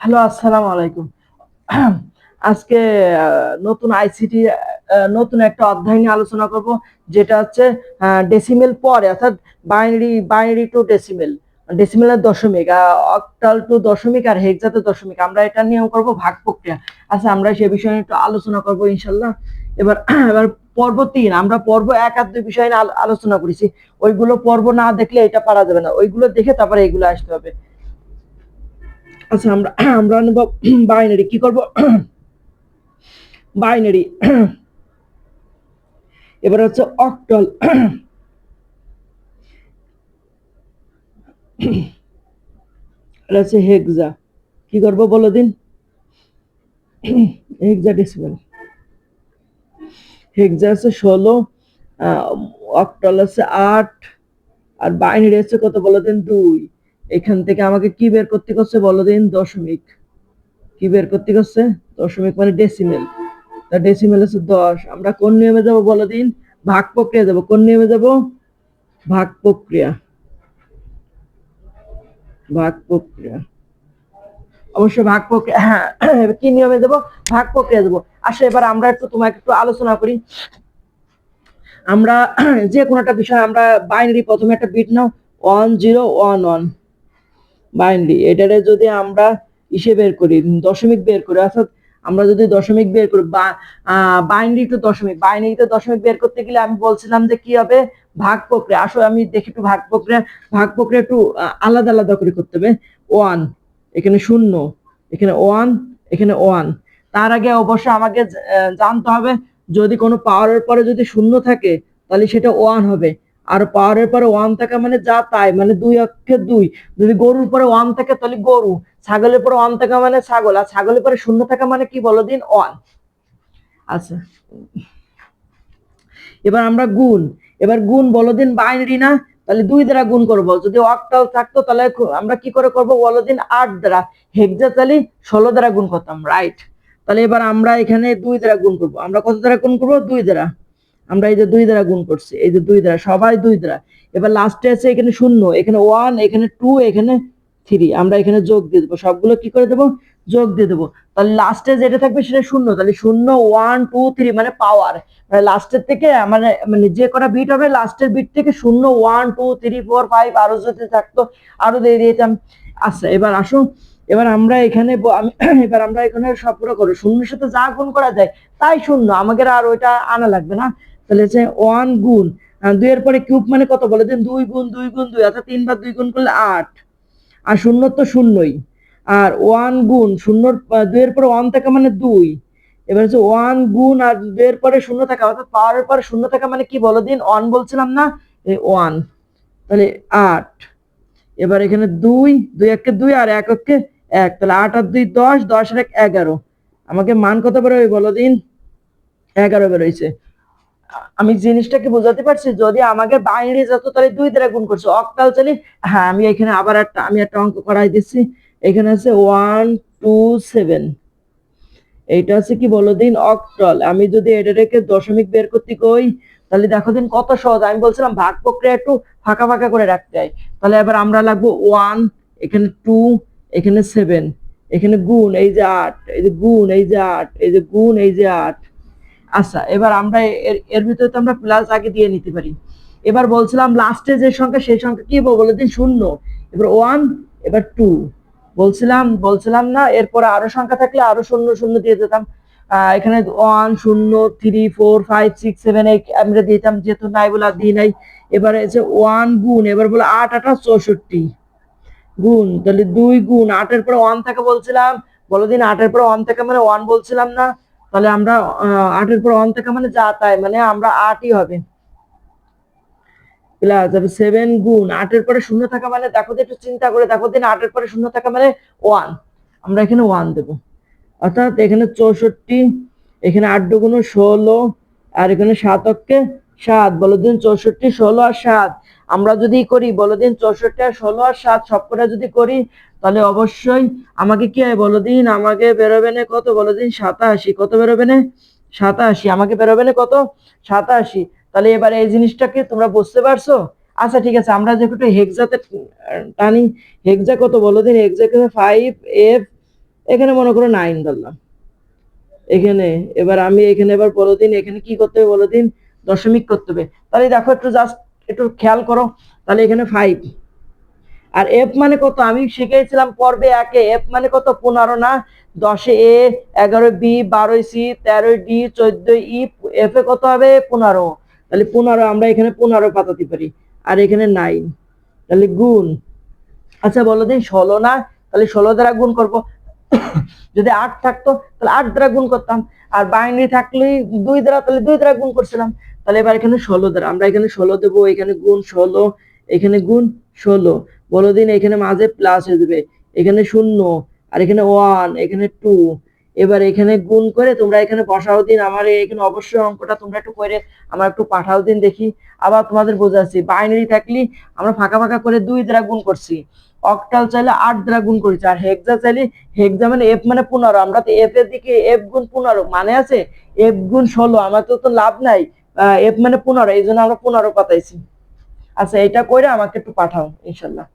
Hello, আসসালামু আলাইকুম। আজকে নতুন আইসিটি নতুন একটা অধ্যায় নিয়ে আলোচনা করব, যেটা হচ্ছে ডেসিমেল পরে, অর্থাৎ বাইনারি টু ডেসিমেল, ডেসিমেলের দশমিক, অক্টাল টু দশমিক, আর হেক্সাতে দশমিক। আমরা এটা নিয়েও করব ভাগ প্রক্রিয়া। আচ্ছা, আমরা সে বিষয়ে একটু আলোচনা করব ইনশাল্লাহ। এবার এবার পর্ব ৩, আমরা পর্ব ১ আর ২ বিষয় নিয়ে আলোচনা করেছি। ওইগুলো পর্ব না দেখলে এটা পারা যাবে না, ওইগুলো দেখে তারপরে এগুলো আসতে হবে। আচ্ছা, আমরা আমরা নেব বাইনারি। কি করব? বাইনারি। এবার হচ্ছে অক্টাল। এটা হচ্ছে হেক্সা। কি করব বলো দিন? হেক্সা ডেসিমেল। হেক্সা আছে 16, অক্টাল আছে 8, আর বাইনারি আছে কত বলো দিন? 2। এখান থেকে আমাকে কি বের করতে করছে বলো দিন? দশমিক। কি বের করতে করছে? দশমিক মানে ডেসিমেল। তা ডেসিমেল আছে 10। আমরা কোন নিয়মে যাব বলো দিন? ভাগ প্রক্রিয়া যাব। কোন নিয়মে যাব? ভাগ প্রক্রিয়া। ভাগ প্রক্রিয়া। অবশ্যই ভাগ প্রক্রিয়া। হ্যাঁ, কি নিয়মে দেবো? ভাগ প্রক্রিয়া দেবো। আসলে এবার আমরা তোমাকে একটু আলোচনা করি। আমরা যে কোনো একটা বিষয়, আমরা বাইনারি, প্রথমে একটা বিট নাও, 1011 বাইনারি। এটারে যদি আমরা বের করি, দশমিক বের করি, অর্থাৎ আমরা যদি দশমিক বের করি, বাইনারি টু দশমিক, বাইনারি টু দশমিক বের করতে গেলে আমি বলছিলাম যে কি হবে? ভাগ প্রক্রিয়া। আসলে আমি দেখি একটু ভাগ প্রক্রিয়া একটু আলাদা আলাদা করে করতে হবে। 1, এখানে 0, এখানে 1, এখানে 1। তার আগে অবশ্যই আমাকে জানতে হবে, যদি কোনো পাওয়ারের পরে যদি 0 থাকে তাহলে সেটা 1 হবে। আর পাওয়ারের পরে 1 থাকা মানে যা তাই, মানে 2 অক্ষে 2। যদি গরুর পরে 1 থাকে তাহলে গরু, ছাগলের পরে 1 থাকা মানে ছাগল, আর ছাগলের পরে 0 থাকা মানে কি বলো দিন? 1। আচ্ছা, এবার আমরা গুণ। এবার গুণ বলো দিন, বাইনারি না, তাহলে 2 দ্বারা গুণ করব। যদি অক্টাল থাকতো তাহলে আমরা কি করে করব বলো দিন? 8 দ্বারা। হেক্সা তাহলে 16 দ্বারা গুণ করতাম, রাইট? তাহলে এবার আমরা এখানে 2 দ্বারা গুণ করব। আমরা কত দ্বারা গুণ করব? 2 দ্বারা। আমরা এই যে 2 দ্বারা গুণ করছি, এই যে 2 দ্বারা, সবাই 2 দ্বারা। এবার লাস্টে আছে এখানে 0, এখানে 1, এখানে 2, এখানে 3। আমরা এখানে যোগ দিয়ে দেবো, সবগুলো কি করে দেবো? যোগ দিয়ে দেবো। তাহলে লাস্টে যেটা থাকবে সেটা 0। তাহলে 0, 1, 2, 3 মানে পাওয়ার। মানে লাস্টের থেকে মানে মানে যে কটা বিট হবে, লাস্টের বিট থেকে 0, 1, 2, 3, 4, 5 আরো যদি থাকতো আরো দিয়ে দিতাম। আচ্ছা, এবার আসো। এবার আমরা এখানে এবার আমরা এখানে সব পুরো করবো, শূন্যের সাথে যা গুণ করা যায় তাই 0, আমাদের আর ওইটা আনা লাগবে না। তাহলে হচ্ছে 1 গুণ 2 এর পরে কিউব মানে কত বলে দেন? 2 গুণ 2 গুণ 2, অর্থাৎ 3 বার 2 গুণ করলে 8। আর 0 তো 0ই। আর 1 গুণ 0, 2 এর পরে 1 থাকা মানে 2। এবার হচ্ছে 1 গুণ আর 2 এর পরে 0 থাকা, অর্থাৎ পাওয়ারের পরে 0 থাকা মানে কি বলো দিন? 1 বলছিলাম না? এই 1। তাহলে 8। এবার এখানে 2, 2 একে 2 আর 1 একে 1, তাহলে 8 আর 2 10, 10 আর 1 11। আমাকে মান কত বেরোবে বলো দিন? 11 বেরোইছে। আমি জিনিসটাকে বোঝাতে পারছি? যদি আমাকে বাইনারি যেত তাহলে 2 দ্বারা গুণ করছে, অক্টাল চালি। হ্যাঁ, আমি এখানে আবার একটা অঙ্ক করাই দিচ্ছি। এখানে আছে 1, 2, 7। এইটা আছে কি বলো দিন? অক্টাল। আমি যদি এটাকে দশমিক বের করতে কই, তাহলে দেখো দিন কত সহজ। আমি বলছিলাম ভাগ প্রক্রিয়া একটু ফাঁকা ফাঁকা করে রাখতে হয়। তাহলে এবার আমরা লাগবো 1, এখানে 2, এখানে 7, এখানে গুণ এই যে 8, এই যে গুণ এই যে 8, এই যে গুণ এই যে 8। আচ্ছা, এবার আমরা এর ভিতরে তো আমরা প্লাস আগে দিয়ে নিতে পারি। এবার বলছিলাম লাস্টে যে সংখ্যা, সেই সংখ্যা কি বলে দিন? 0। এবার 1, এবার 2। বলছিলাম না, এরপরে আরো সংখ্যা থাকলে আরো 0 0 দিয়ে দিতাম। এখানে 1 0 3 4 5 6 7 8 আমরা দিতাম, যেহেতু নাই বলে আর দিই নাই। এবারে আছে 1 গুণ, এবার বলে 8 8 64 গুণ, তাহলে 2 গুণ 8 এর পরে 1 থাকে বলছিলাম। বলো দিন 8 এর পরে 1 থাকে মানে 1 বলছিলাম না? তাহলে আমরা 8 এর পরে 1 থাকে মানে যা তাই, মানে আমরা 8ই হবে। প্লাস 7 গুণ 8 এর পরে 0 থাকা মানে, দেখো একটু চিন্তা করে দেখো দিন, 8 এর পরে 0 থাকা মানে 1। আমরা এখানে 1 দেব, অর্থাৎ এখানে 64, এখানে 8 দুগুণ 16, আর এখানে 7 অক্ষে 7। বলো দিন 64, 16 আর 7 আমরা যদি করি, বলো দিন 64 আর 16 আর 7 সবকটা যদি করি, তাহলে অবশ্যই আমাকে কি হয় বলো দিন? আমাকে বেরোবে না কত বলো দিন? 87। কত বেরোবে না? 87। আমাকে বেরোবে না কত? 87। তাহলে এবার এই জিনিসটাকে তোমরা বুঝতে পারছো? আচ্ছা, ঠিক আছে, আমরা যে একটু হেক্সাতে টানি। হেক্সা কত বলো দিন? হেক্সা 5F এখানে মনে করো 9 ধরলাম এখানে। এবার আমি এখানে এবার বলে দিন এখানে কি করতে হবে বলে দিন, দশমিক করতে হবে। তাহলে দেখো একটু জাস্ট একটু খেয়াল করো, তাহলে এখানে 5। আর এফ মানে কত আমি শিখেছিলাম পর্বে 1 এফ মানে কত 15 না, 10 A, 11 B, 12 C, 13 D, 14 E, F এ কত হবে 15। তাহলে 15 আমরা এখানে 15 পাতাতে পারি, আর এখানে 9। তাহলে গুণ, আচ্ছা বলো দিন 16 না, তাহলে 16 দ্বারা গুণ করব। যদি 8 থাকতো তাহলে 8 দ্বারা গুণ করতাম, আর বাইনারি থাকলে 2 দ্বারা, তাহলে 2 দ্বারা গুণ করছিলাম। তাহলে এবার এখানে 16 দ্বারা আমরা এখানে 16 দেবো, এখানে গুণ 16, এখানে গুণ 16। বলো দিন এখানে মাঝে প্লাস হয়ে যাবে, এখানে 0, আর এখানে 1, এখানে 2। এবার এখানে গুণ করে তোমরা এখানে বসাও দিন। আমার এখানে অবশ্যই অঙ্কটা তোমরা একটু করে আমার একটু পাঠাও দিন দেখি। আবার তোমাদের বোঝাচ্ছি, বাইনারি থাকলে আমরা ফাঁকা ফাঁকা করে 2 দ্বারা গুণ করছি, অক্টাল চাইলে 8 দ্বারা গুণ করেছি, আর হেক্সা চাইলে, হেক্সা মানে এফ মানে 15, আমরা তো এফ এর দিকে এফ গুণ 15 মানে আছে, এফ গুণ 16, আমার তো লাভ নাই, এফ মানে 15, এই জন্য আমরা 15 পাতাইছি। আচ্ছা এটা করে আমাকে একটু পাঠাও ইনশাল্লাহ।